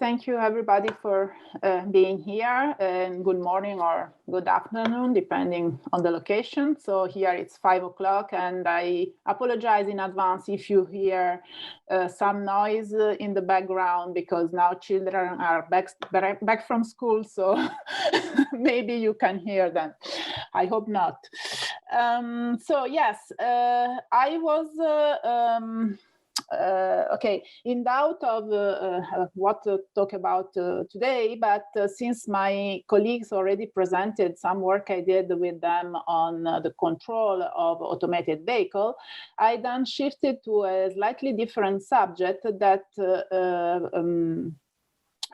Thank you, everybody, for being here. And good morning or good afternoon, depending on the location. So here it's 5 o'clock, and I apologize in advance if you hear some noise in the background, because now children are back from school, so maybe you can hear them. I hope not. So yes, I was okay, in doubt of what to talk about today, but since my colleagues already presented some work I did with them on the control of automated vehicle, I then shifted to a slightly different subject that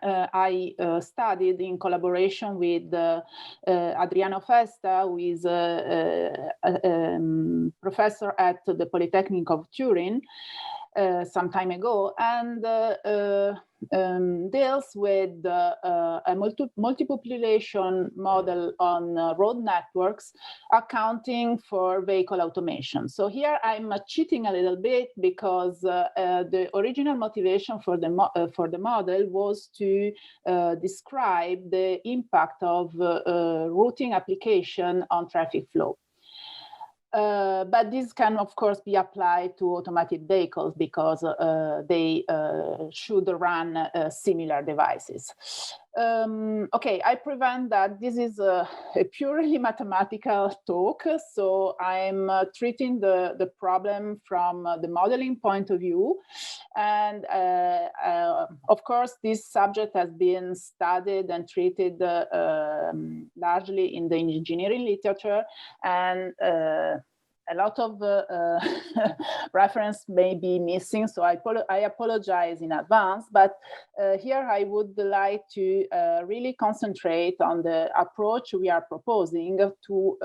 I studied in collaboration with Adriano Festa, who is a professor at the Polytechnic of Turin, some time ago, and deals with a multi-population model on road networks accounting for vehicle automation. So here I'm cheating a little bit, because the original motivation for the model was to describe the impact of routing application on traffic flow. But this can, of course, be applied to automated vehicles, because they should run similar devices. Okay, I prevent that this is a purely mathematical talk, so I'm treating the problem from the modeling point of view. And of course, this subject has been studied and treated largely in the engineering literature, and a lot of reference may be missing, so I apologize in advance. But here I would like to really concentrate on the approach we are proposing to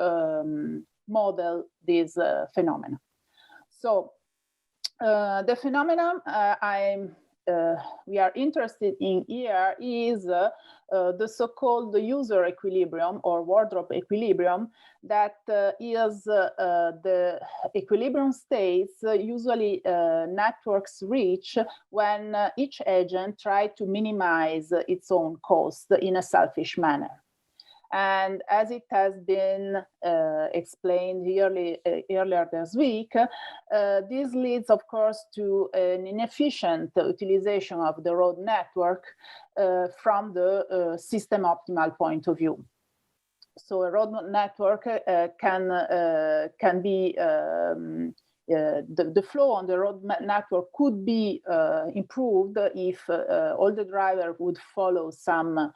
model this phenomena. So the phenomenon we are interested in here is the so-called user equilibrium or wardrobe equilibrium, that is the equilibrium states usually networks reach when each agent tries to minimize its own cost in a selfish manner. And as it has been explained earlier this week, this leads, of course, to an inefficient utilization of the road network from the system optimal point of view. So a road network can be, the flow on the road network could be improved if all the drivers would follow some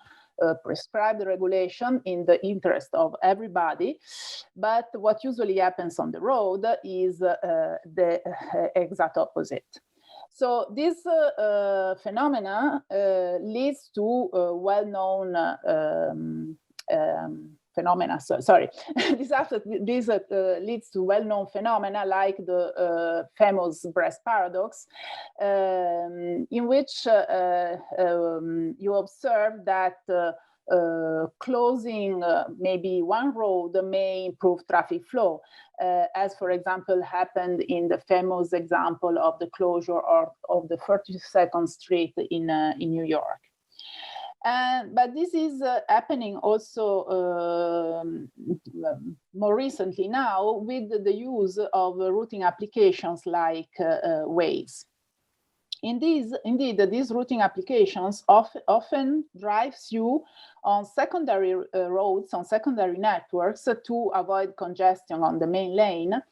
prescribed regulation in the interest of everybody. But what usually happens on the road is the exact opposite. So this phenomena leads to well-known phenomena. Sorry, this leads to well-known phenomena like the famous breast paradox, in which you observe that closing maybe one road may improve traffic flow, as, for example, happened in the famous example of the closure of the 32nd Street in New York. But this is happening also more recently now with the use of routing applications like Waze. Indeed, these routing applications often drives you on secondary roads, on secondary networks, to avoid congestion on the main lane.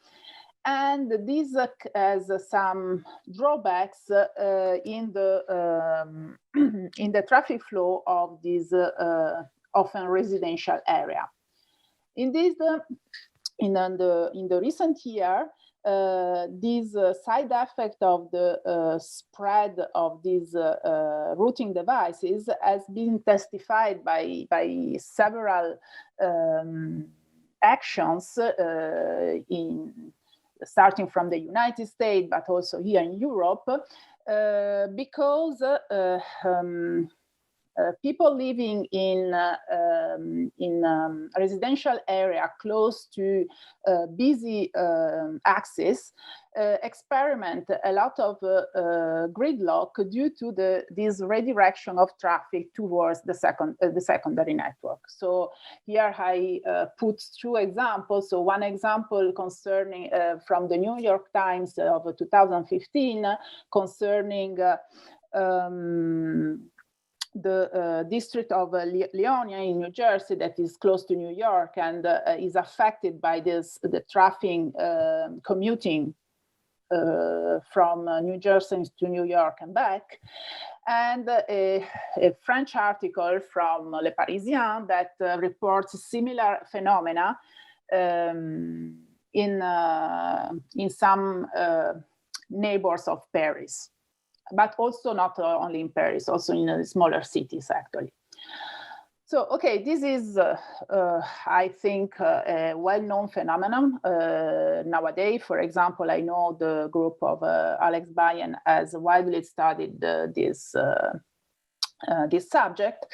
And this has some drawbacks in the traffic flow of this often residential area. Indeed, in the recent year, this side effect of the spread of these routing devices has been testified by several actions starting from the United States, but also here in Europe, because people living in residential area close to busy axis experiment a lot of gridlock due to this redirection of traffic towards the secondary network. So here I put two examples. So one example concerning from the New York Times of 2015 concerning the district of Leonia in New Jersey that is close to New York and is affected by the traffic commuting from New Jersey to New York and back, and a French article from Le Parisien that reports similar phenomena in some neighbors of Paris, but also not only in Paris, also in smaller cities actually. So, okay, this is, I think, a well-known phenomenon nowadays. For example, I know the group of Alex Bayen has widely studied this subject,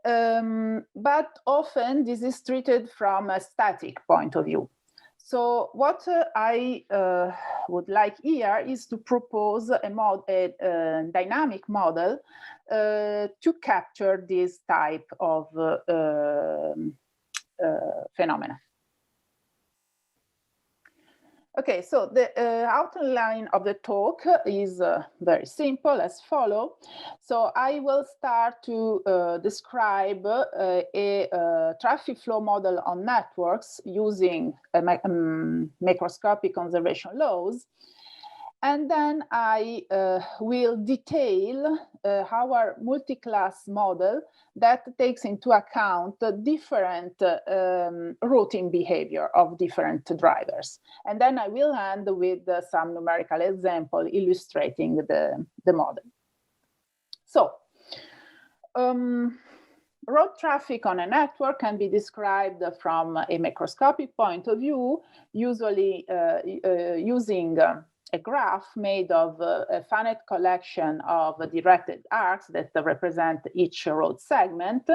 but often this is treated from a static point of view. So what I would like here is to propose a dynamic model to capture this type of phenomena. Okay, so the outline of the talk is very simple, as follows. So I will start to describe a traffic flow model on networks using macroscopic conservation laws. And then I will detail our multi-class model that takes into account the different routing behavior of different drivers. And then I will end with some numerical example illustrating the model. So, road traffic on a network can be described from a macroscopic point of view, usually using a graph made of a finite collection of directed arcs that represent each road segment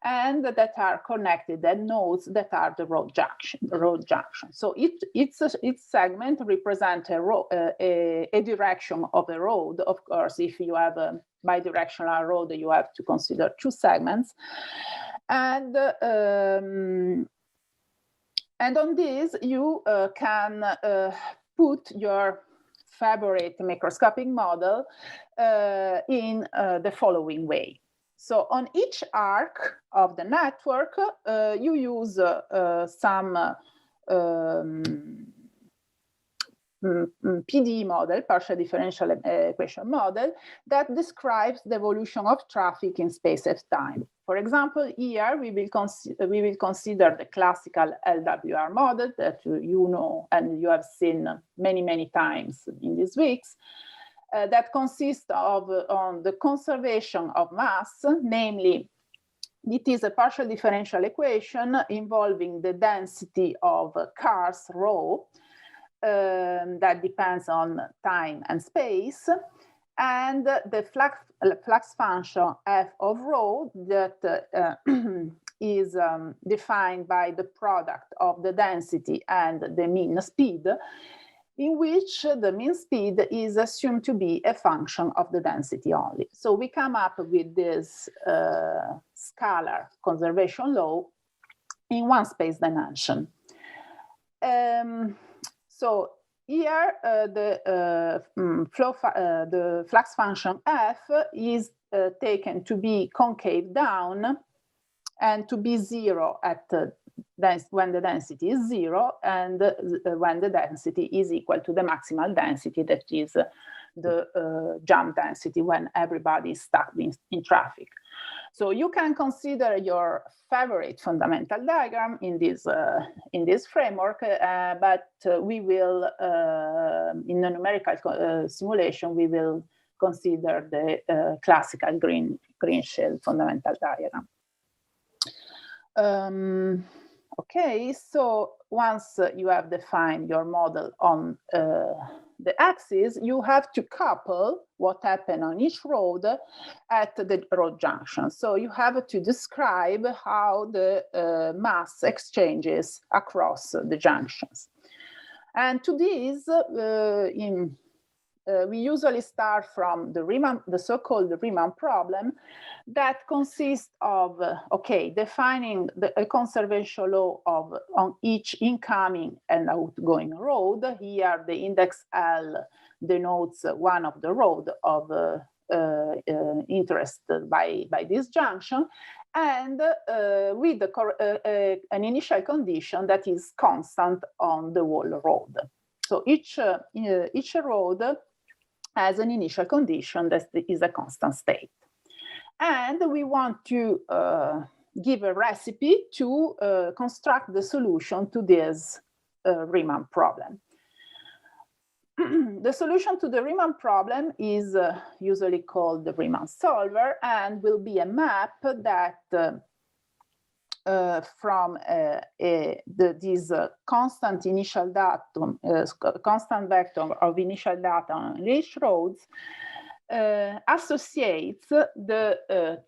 and that are connected at nodes that are the road junction. So each segment represents a direction of a road. Of course, if you have a bidirectional road, you have to consider two segments. And on this, you can put your favorite macroscopic model in the following way. So on each arc of the network, you use some PDE model, partial differential equation model, that describes the evolution of traffic in space and time. For example, here we will consider the classical LWR model that you know and you have seen many, many times in these weeks, that consists of on the conservation of mass, namely, it is a partial differential equation involving the density of cars, rho, that depends on time and space, and the flux function f of rho that is defined by the product of the density and the mean speed, in which the mean speed is assumed to be a function of the density only. So we come up with this scalar conservation law in one space dimension. So here, the flux function f is taken to be concave down and to be zero at when the density is zero and when the density is equal to the maximal density, that is the jump density when everybody is stuck in traffic. So you can consider your favorite fundamental diagram in this framework, but we will, in the numerical simulation, we will consider the classical green shell fundamental diagram. Okay, so once you have defined your model on the axis, you have to couple what happened on each road at the road junction. So you have to describe how the mass exchanges across the junctions. And to this, we usually start from the so-called Riemann problem that consists of, defining a conservation law on each incoming and outgoing road. Here, the index L denotes one of the road of interest by this junction, and with an initial condition that is constant on the whole road. So each road has an initial condition that is a constant state. And we want to give a recipe to construct the solution to this Riemann problem. The solution to the Riemann problem is usually called the Riemann solver, and will be a map that from this constant initial datum, constant vector of initial data on each roads, associates the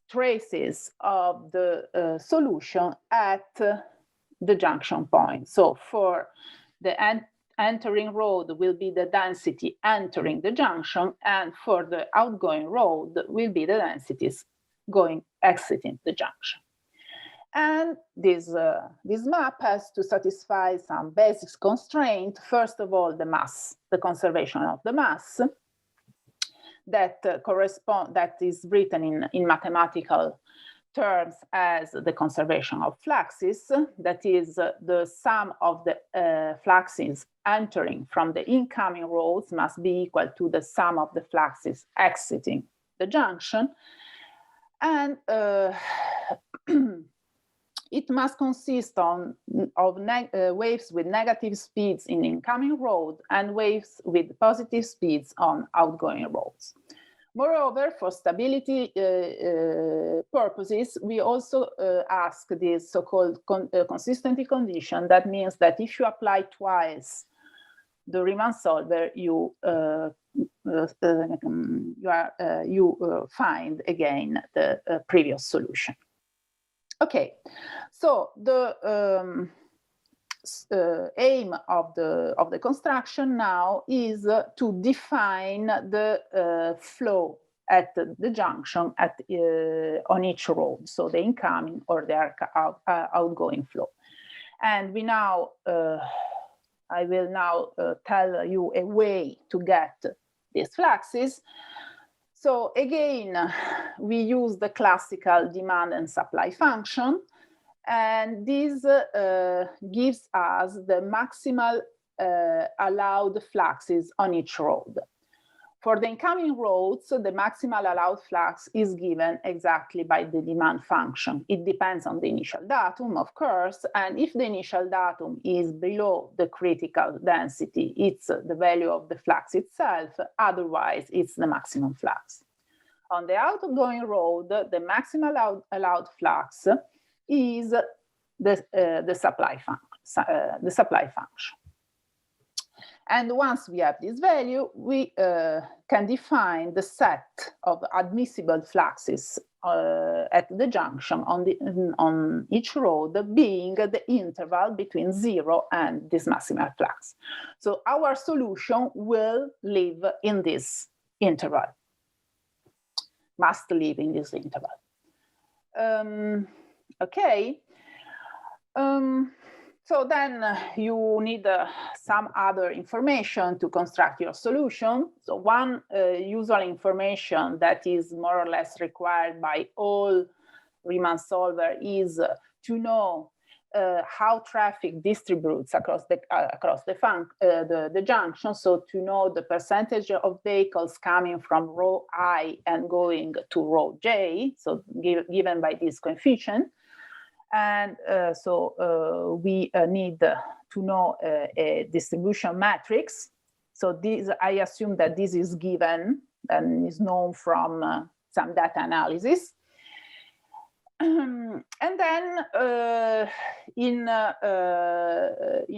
traces of the solution at the junction point. So for the entering road will be the density entering the junction, and for the outgoing road will be the densities exiting the junction. And this map has to satisfy some basic constraint. First of all, the mass, the conservation of the mass, that is written in mathematical terms as the conservation of fluxes. That is, the sum of the fluxes entering from the incoming roads must be equal to the sum of the fluxes exiting the junction. And it must consist of waves with negative speeds in incoming road and waves with positive speeds on outgoing roads. Moreover, for stability purposes, we also ask this so-called consistency condition. That means that if you apply twice the Riemann solver, you find again the previous solution. Okay, so the aim of the construction now is to define the flow at the junction on each road, so the incoming or the outgoing flow. And we now, I will now tell you a way to get these fluxes. So again, we use the classical demand and supply function, and this gives us the maximal allowed fluxes on each road. For the incoming roads, the maximal allowed flux is given exactly by the demand function. It depends on the initial datum, of course, and if the initial datum is below the critical density, it's the value of the flux itself, otherwise it's the maximum flux. On the outgoing road, the maximal allowed flux is the supply function. And once we have this value, we can define the set of admissible fluxes at the junction on each road, being the interval between 0 and this maximal flux. So our solution will live in this interval, must live in this interval. Okay. So then you need some other information to construct your solution. So one usual information that is more or less required by all Riemann solver is to know how traffic distributes across the junction. So to know the percentage of vehicles coming from row I and going to row J, so given by this coefficient. And we need to know a distribution matrix. So I assume that this is given and is known from some data analysis. And then in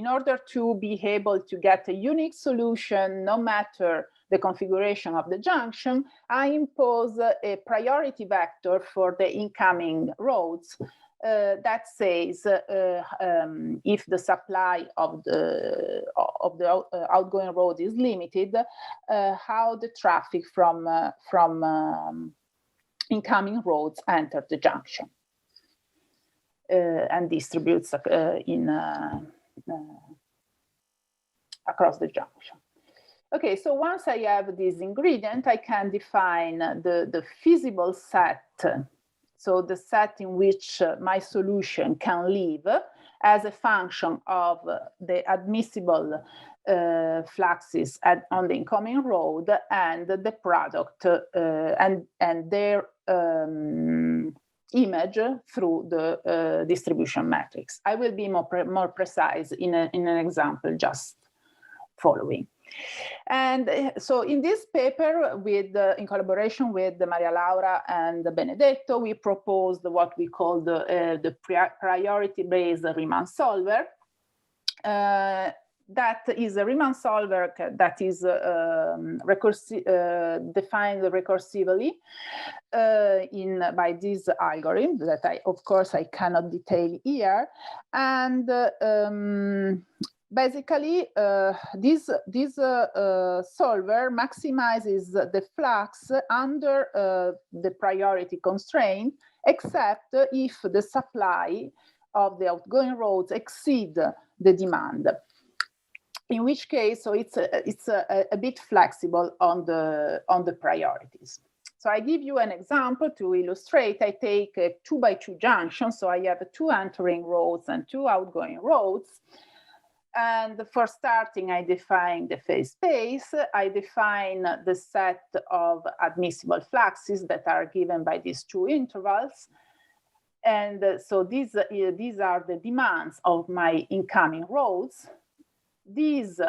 order to be able to get a unique solution, no matter the configuration of the junction, I impose a priority vector for the incoming roads that says if the supply of the outgoing road is limited, how the traffic from incoming roads enter the junction and distributes across the junction. Okay, so once I have this ingredient, I can define the feasible set, so the set in which my solution can live as a function of the admissible fluxes on the incoming road and the product and their image through the distribution matrix. I will be more precise in an example just following. And so in this paper, in collaboration with Maria Laura and Benedetto, we proposed what we call the priority-based Riemann solver. That is a Riemann solver that is defined recursively by this algorithm that of course I cannot detail here. And basically, this solver maximizes the flux under the priority constraint, except if the supply of the outgoing roads exceed the demand. In which case, so it's a bit flexible on the priorities. So I give you an example to illustrate. I take a 2x2 junction, so I have 2 entering roads and 2 outgoing roads. And for starting, I define the phase space. I define the set of admissible fluxes that are given by these 2 intervals. And so these are the demands of my incoming roads. These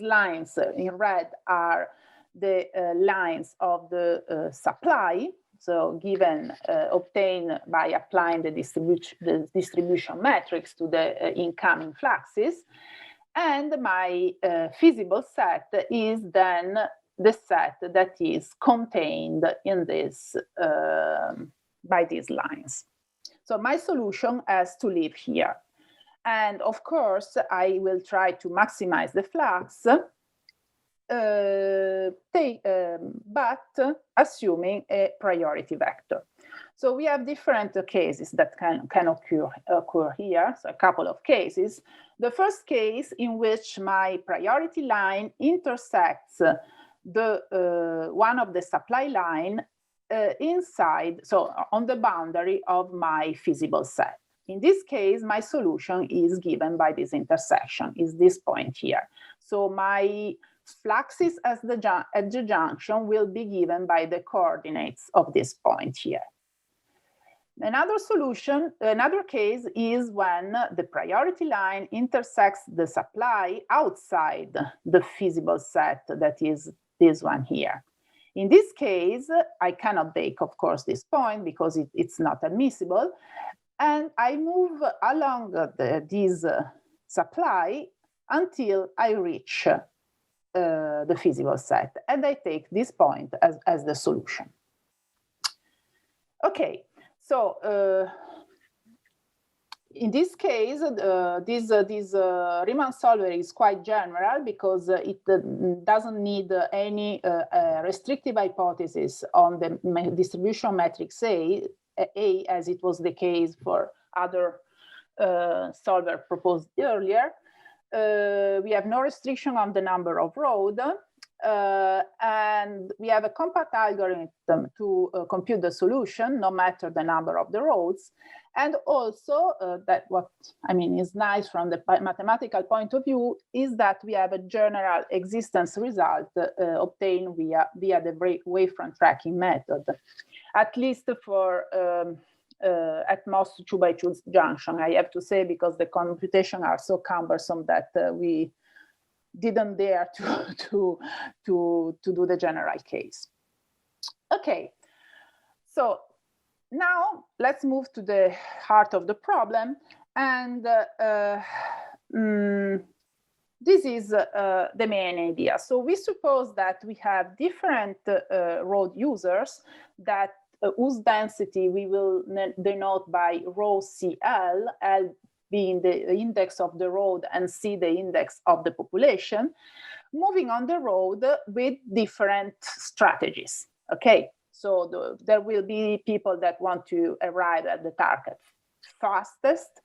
lines in red are the lines of the supply, so given obtained by applying the distribution matrix to the incoming fluxes, and my feasible set is then the set that is contained in this by these lines. So my solution has to live here. And of course, I will try to maximize the flux, but assuming a priority vector. So we have different cases that can occur here, so a couple of cases. The first case in which my priority line intersects the one of the supply line inside, so on the boundary of my feasible set. In this case, my solution is given by this intersection, is this point here. So my fluxes at the junction will be given by the coordinates of this point here. Another case is when the priority line intersects the supply outside the feasible set, that is this one here. In this case, I cannot take, of course, this point because it's not admissible. And I move along this supply until I reach the feasible set. And I take this point as the solution. Okay, so in this case, this Riemann solver is quite general because it doesn't need any restrictive hypothesis on the distribution matrix A, as it was the case for other solver proposed earlier. We have no restriction on the number of roads, and we have a compact algorithm to compute the solution, no matter the number of the roads. And also, that what I mean is nice from the mathematical point of view is that we have a general existence result obtained via the wavefront tracking method, at least for at most 2x2 junction, I have to say, because the computations are so cumbersome that we didn't dare to do the general case. Okay, so now let's move to the heart of the problem, and this is the main idea. So we suppose that we have different road users that whose density we will denote by rho CL, L being the index of the road and C the index of the population, moving on the road with different strategies. Okay, so there will be people that want to arrive at the target fastest,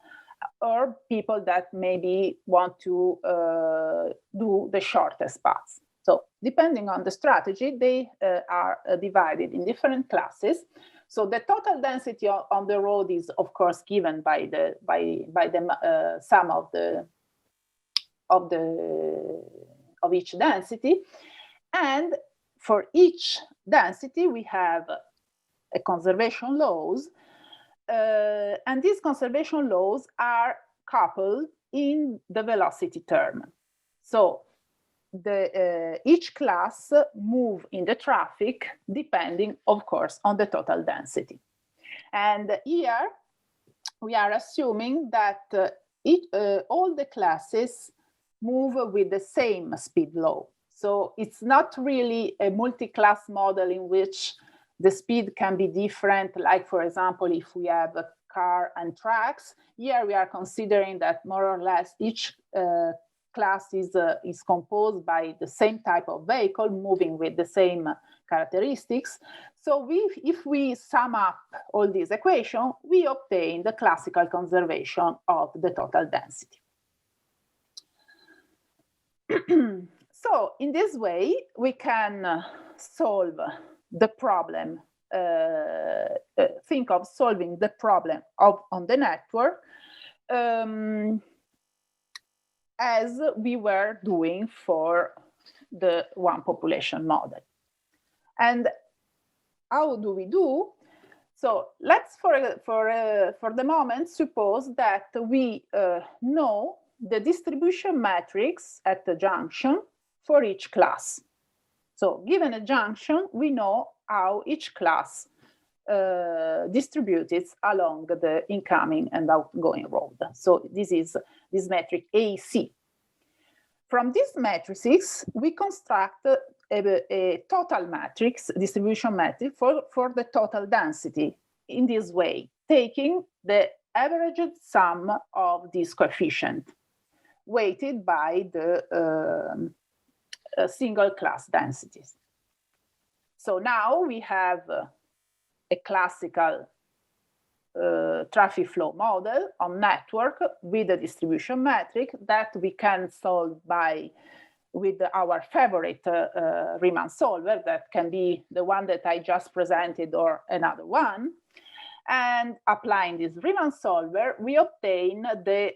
or people that maybe want to do the shortest paths. So depending on the strategy, they are divided in different classes. So the total density on the road is, of course, given by the sum of each density, and for each density we have a conservation laws. And these conservation laws are coupled in the velocity term. So each class move in the traffic depending, of course, on the total density. And here we are assuming that all the classes move with the same speed law. So it's not really a multi-class model in which the speed can be different, like, for example, if we have a car and tracks. Here we are considering that more or less each class is composed by the same type of vehicle moving with the same characteristics. So if we sum up all these equations, we obtain the classical conservation of the total density. So in this way, we can solve the problem, think of solving the problem on the network as we were doing for the one population model. And how do we do? So let's, for the moment, suppose that we know the distribution matrix at the junction for each class. So given a junction, we know how each class distributes along the incoming and outgoing road. So this is this metric AC. From this matrices, we construct a total matrix, distribution matrix for the total density in this way, taking the averaged sum of this coefficient, weighted by the single class densities. So now we have a classical traffic flow model on network with a distribution metric that we can solve with our favorite Riemann solver, that can be the one that I just presented or another one. And applying this Riemann solver, we obtain the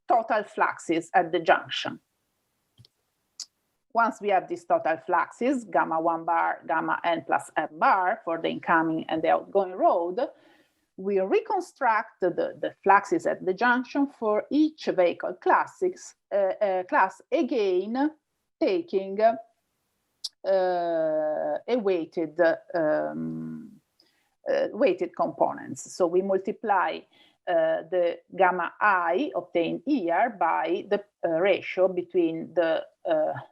total fluxes at the junction. Once we have these total fluxes, gamma 1 bar, gamma n plus f bar for the incoming and the outgoing road, we reconstruct the fluxes at the junction for each vehicle class, again taking a weighted components. So we multiply the gamma I obtained here by the ratio between the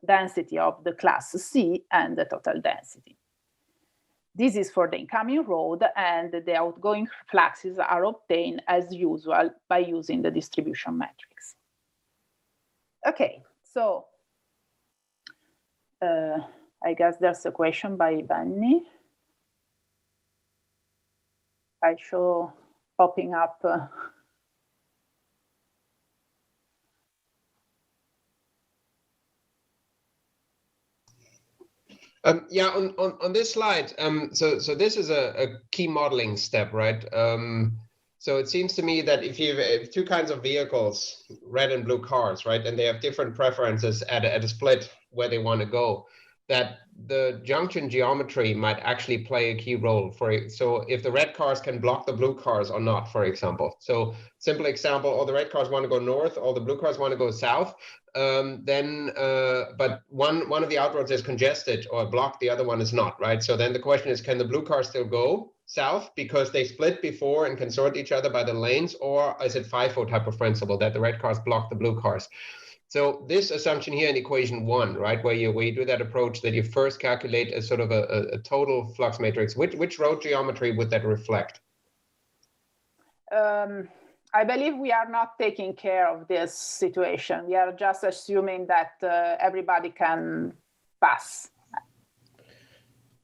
density of the class C and the total density. This is for the incoming road, and the outgoing fluxes are obtained as usual by using the distribution matrix. Okay, so I guess there's a question by Benny. I show popping up. Yeah, on this slide, so this is a key modeling step, right? So it seems to me that if you have two kinds of vehicles, red and blue cars, right, and they have different preferences at a split where they want to go, that the junction geometry might actually play a key role so if the red cars can block the blue cars or not, for example. So simple example, all the red cars want to go north, all the blue cars want to go south, but one of the outroads is congested or blocked, the other one is not, right? So then the question is, can the blue cars still go south because they split before and can sort each other by the lanes, or is it FIFO type of principle that the red cars block the blue cars? So this assumption here in equation 1, right, where you do that approach that you first calculate a sort of a total flux matrix, which road geometry would that reflect? I believe we are not taking care of this situation. We are just assuming that everybody can pass.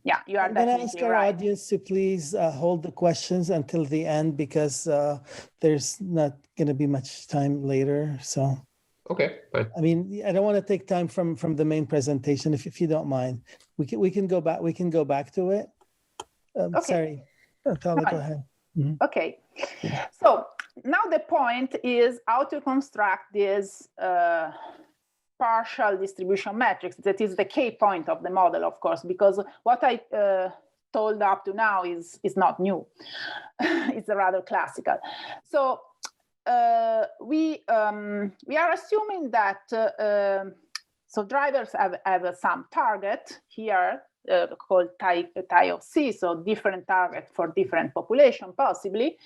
Yeah, you are I'm going to definitely ask our right. audience to please hold the questions until the end, because there's not going to be much time later. So. Okay, fine. I mean, I don't want to take time from the main presentation, if you don't mind. We can go back. We can go back to it. Okay. Sorry, Paola, go ahead. Mm-hmm. Okay. So now the point is how to construct this partial distribution matrix. That is the key point of the model, of course, because what I told up to now is not new. It's rather classical. So. We are assuming that so drivers have some target here called tie of C, so different target for different population possibly,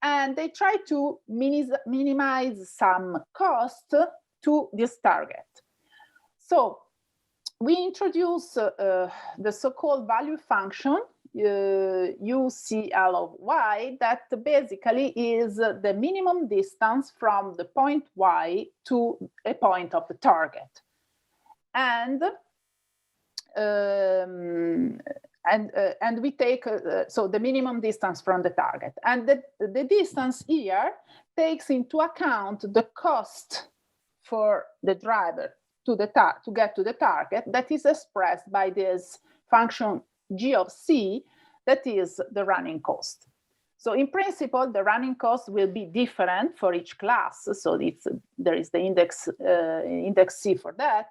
and they try to minimize some cost to this target. So we introduce the so-called value function UCL of y, that basically is the minimum distance from the point y to a point of the target, and we take so the minimum distance from the target, and the distance here takes into account the cost for the driver to get to the target, that is expressed by this function G of C, that is the running cost. So in principle, the running cost will be different for each class. So there is the index C for that.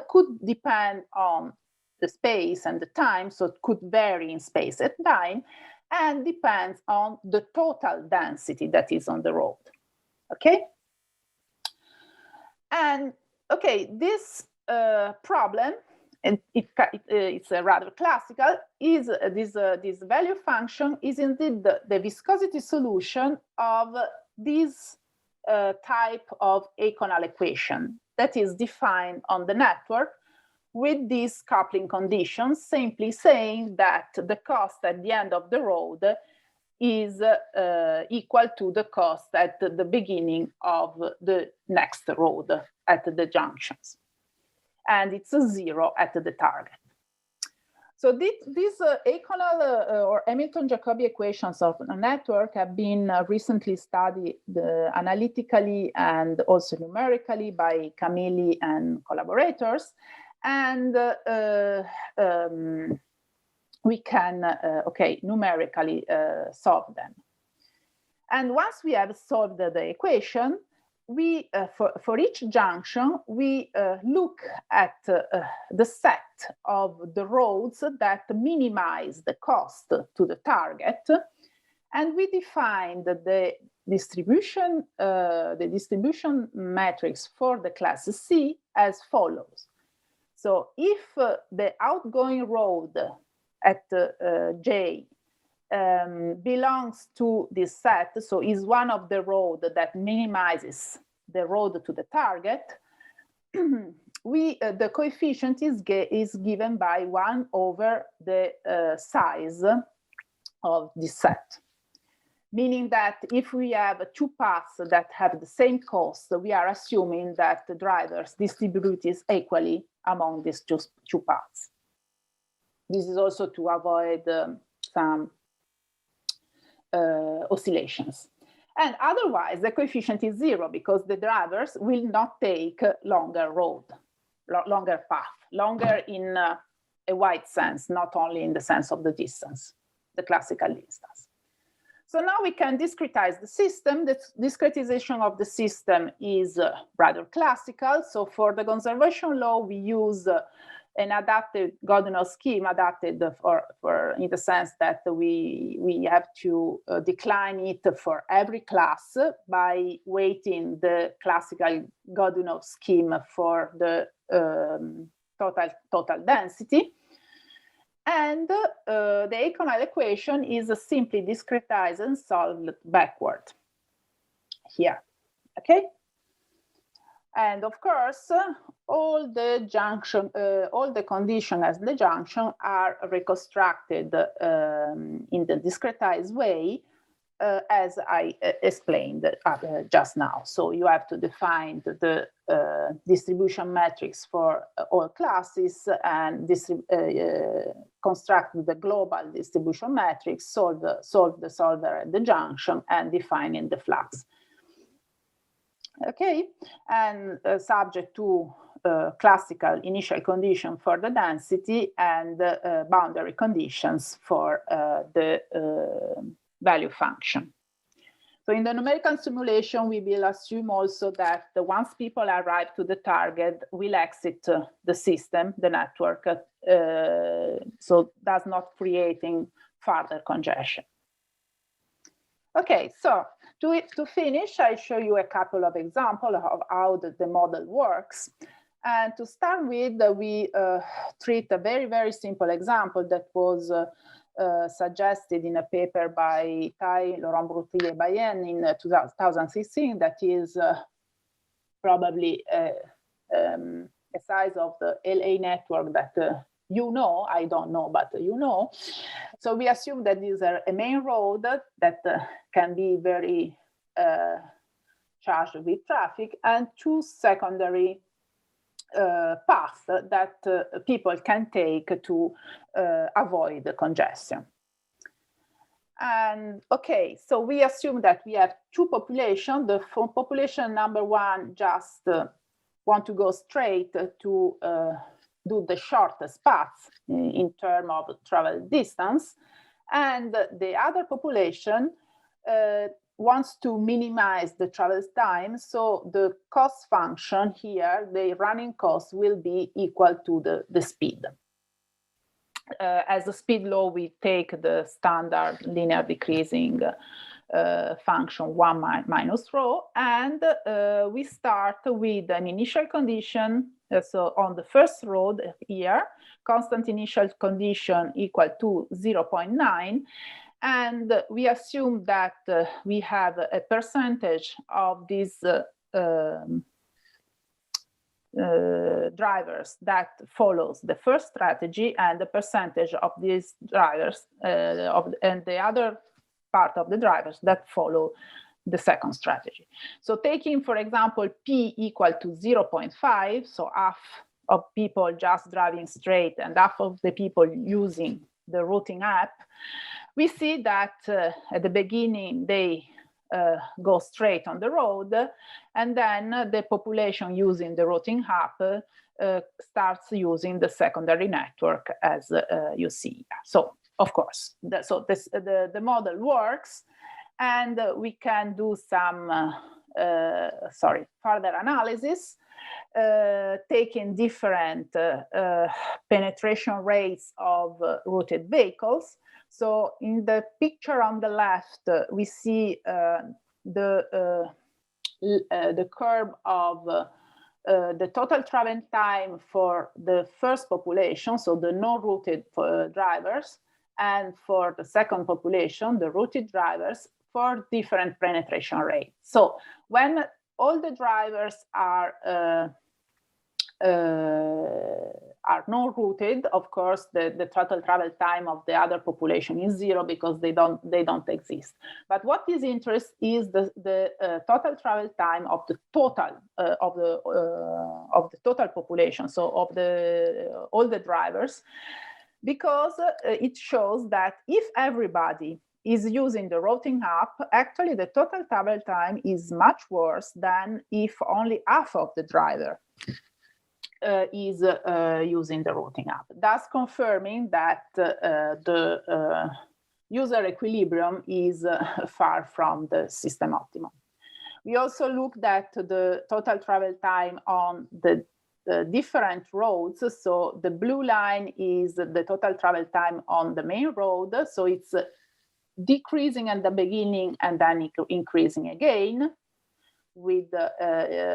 Could depend on the space and the time, so it could vary in space and time, and depends on the total density that is on the road. Okay? And okay, this problem, and it's rather classical, is this value function is indeed the viscosity solution of this type of Eikonal equation that is defined on the network with these coupling conditions, simply saying that the cost at the end of the road is equal to the cost at the beginning of the next road at the junctions. And it's a 0 at the target. So these Eikonal or Hamilton-Jacobi equations of a network have been recently studied analytically and also numerically by Camilli and collaborators. And we can, numerically solve them. And once we have solved the equation, we for each junction we look at the set of the roads that minimize the cost to the target, and we define the distribution matrix for the class C as follows. So if the outgoing road at J belongs to this set, so is one of the roads that minimizes the road to the target, the coefficient is given by 1 over the size of this set. Meaning that if we have two paths that have the same cost, we are assuming that the drivers distribute it equally among these two paths. This is also to avoid some oscillations. And otherwise, the coefficient is 0 because the drivers will not take longer road, longer path, longer in a wide sense, not only in the sense of the distance, the classical distance. So now we can discretize the system. The discretization of the system is rather classical. So for the conservation law, we use an adapted Godunov scheme, adapted for in the sense that we have to decline it for every class by weighting the classical Godunov scheme for the total density. And the Eikonal equation is simply discretized and solved backward here, okay? And of course, all the conditions as the junction are reconstructed in the discretized way, as I explained just now. So you have to define the distribution matrix for all classes and construct the global distribution matrix, solve the solver at the junction, and defining the flux. Okay, and subject to classical initial condition for the density and boundary conditions for the value function. So in the numerical simulation, we will assume also that once people arrive to the target, will exit the system, the network, so that's not creating further congestion. Okay, so to finish, I show you a couple of examples of how the model works. And to start with, we treat a very, very simple example that was suggested in a paper by Tai, Laurent Broutry, and Bayen in 2016, that is probably a size of the LA network that you know, I don't know, but you know. So we assume that these are a main road that can be very charged with traffic, and two secondary paths that people can take to avoid the congestion. And okay, so we assume that we have two populations. The population number one just want to go straight to do the shortest path in terms of travel distance. And the other population wants to minimize the travel time. So the cost function here, the running cost, will be equal to the speed. As the speed law, we take the standard linear decreasing function 1 minus rho, and we start with an initial condition. So on the first road here, constant initial condition equal to 0.9, and we assume that we have a percentage of these drivers that follows the first strategy, and the percentage of these drivers and the other part of the drivers that follow the second strategy. So taking, for example, P equal to 0.5, so half of people just driving straight and half of the people using the routing app, we see that at the beginning they go straight on the road, and then the population using the routing app starts using the secondary network, as you see. So of course, the model works, and we can do some further analysis, taking different penetration rates of routed vehicles. So in the picture on the left, we see the curve of the total travel time for the first population, so the non-routed drivers, and for the second population, the routed drivers, for different penetration rates. So when all the drivers are non-routed, of course, the total travel time of the other population is 0 because they don't exist. But what is interesting is the total travel time of the total of the total population, so of all the drivers, because it shows that if everybody is using the routing app, actually the total travel time is much worse than if only half of the driver is using the routing app, thus confirming that the user equilibrium is far from the system optimum. We also looked at the total travel time on the different roads. So the blue line is the total travel time on the main road. So it's decreasing at the beginning and then increasing again with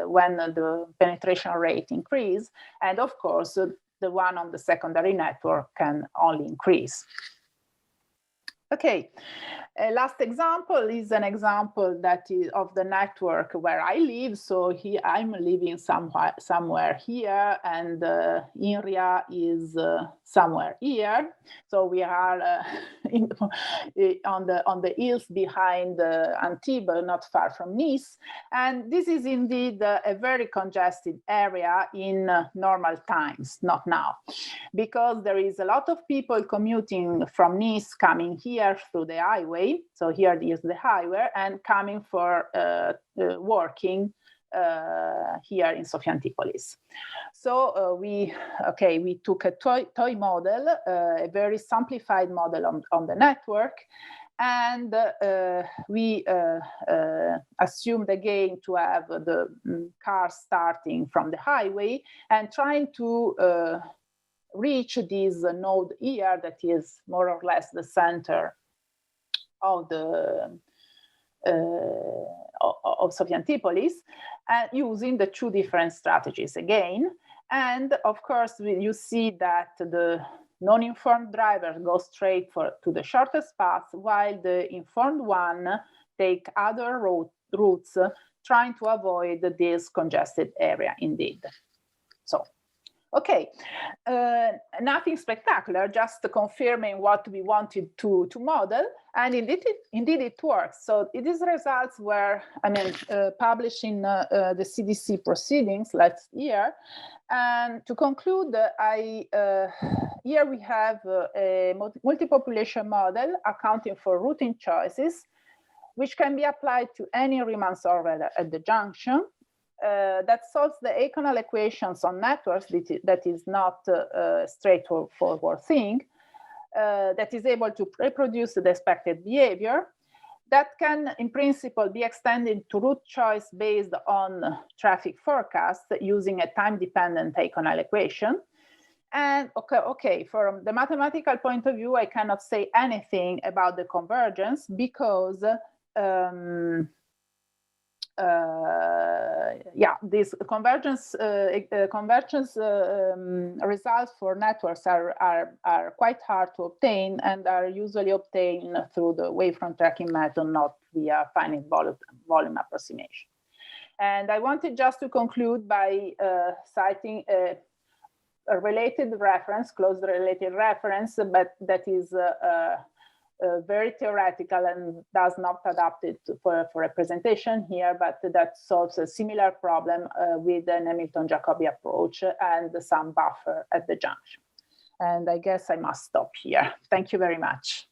when the penetration rate increase. And of course, the one on the secondary network can only increase. Okay, last example is an example that is of the network where I live. So here I'm living somewhere here, and INRIA is somewhere here. So we are on the hills behind Antibes, not far from Nice. And this is indeed a very congested area in normal times, not now, because there is a lot of people commuting from Nice coming here through the highway. So here is the highway, and coming for working here in Sophia Antipolis. So we took a toy model, a very simplified model on the network, and we assumed again to have the cars starting from the highway and trying to reach this node here that is more or less the center of the of Sophia Antipolis, using the two different strategies again. And of course, you see that the non-informed driver goes straight to the shortest path, while the informed one take other routes, trying to avoid this congested area indeed. So, okay, nothing spectacular, just confirming what we wanted to model, and indeed it works. So these results were, published in the CDC proceedings last year. And to conclude, here we have a multi-population model accounting for routing choices, which can be applied to any Riemann solver at the junction. That solves the Eikonal equations on networks. That is not a straightforward thing. That is able to reproduce the expected behavior. That can, in principle, be extended to route choice based on traffic forecast using a time-dependent Eikonal equation. And okay, from the mathematical point of view, I cannot say anything about the convergence because these convergence results for networks are quite hard to obtain and are usually obtained through the wavefront tracking method, not via finite volume approximation. And I wanted just to conclude by citing a related reference, close related reference, but that is very theoretical and does not adapt it for a presentation here, but that solves a similar problem with an Hamilton-Jacobi approach and some buffer at the junction. And I guess I must stop here. Thank you very much.